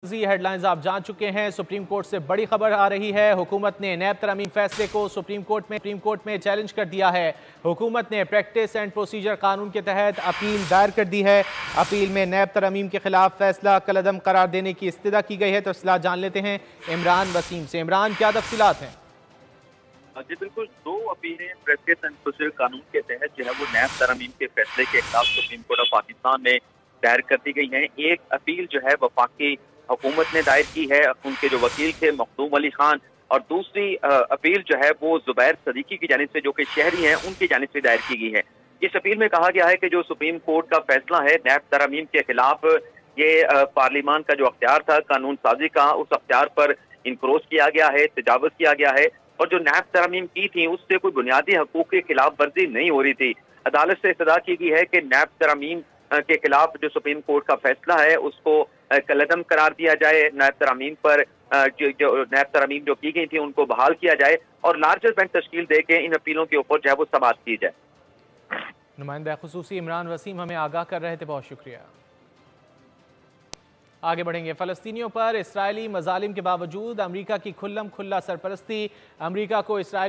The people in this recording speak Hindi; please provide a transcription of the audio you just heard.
हेडलाइंस आप जान चुके हैं। सुप्रीम कोर्ट से बड़ी खबर आ रही है। हुकूमत ने नैब तरमीम फैसले को सुप्रीम कोर्ट में चैलेंज कर दिया है। हुकूमत ने प्रैक्टिस एंड प्रोसीजर कानून के तहत अपील दायर कर दी है। अपील में नैब तरमीम के खिलाफ फैसला कलअदम करार देने की इस्तदा की गई है। तफसीलात जान लेते हैं इमरान वसीम से। इमरान, क्या तफसीलात हैं? जी बिल्कुल, दो अपीलें प्रैक्टिस एंड प्रोसीजर कानून के तहत जो है वो नैब तरमीम के फैसले के खिलाफ सुप्रीम कोर्ट ऑफ पाकिस्तान में दायर कर दी गई है। एक अपील जो है वफाकी हुकूमत ने दायर की है, उनके जो वकील थे मखदूम अली खान, और दूसरी अपील जो है वो जुबैर सदीकी की जानिब से, जो कि शहरी हैं, उनकी जानिब से दायर की गई है। इस अपील में कहा गया है कि जो सुप्रीम कोर्ट का फैसला है नैब तरमीम के खिलाफ, ये पार्लियामान का जो अख्तियार था कानून साजी का, उस अख्तियार पर इंक्रोच किया गया है, तजावुज किया गया है, और जो नैब तरमीम की थी उससे कोई बुनियादी हकूक की खिलाफ वर्जी नहीं हो रही थी। अदालत से इस्तदा की गई है कि नैब तरमीम के खिलाफ जो सुप्रीम कोर्ट का फैसला है उसको कलअदम करार दिया जाए, नैब तरमीम पर जो नैब तरमीम जो की गई थी उनको बहाल किया जाए, और लार्जर बेंच तश्कील दे के इन अपीलों के ऊपर जो है वो समाअत की जाए। नुमाइंदा खुसूसी इमरान वसीम हमें आगाह कर रहे थे, बहुत शुक्रिया। आगे बढ़ेंगे। फ़लस्तीनियों पर इसराइली मजालिम के बावजूद अमरीका की खुल्लम खुल्ला सरपरस्ती। अमरीका को इसराइल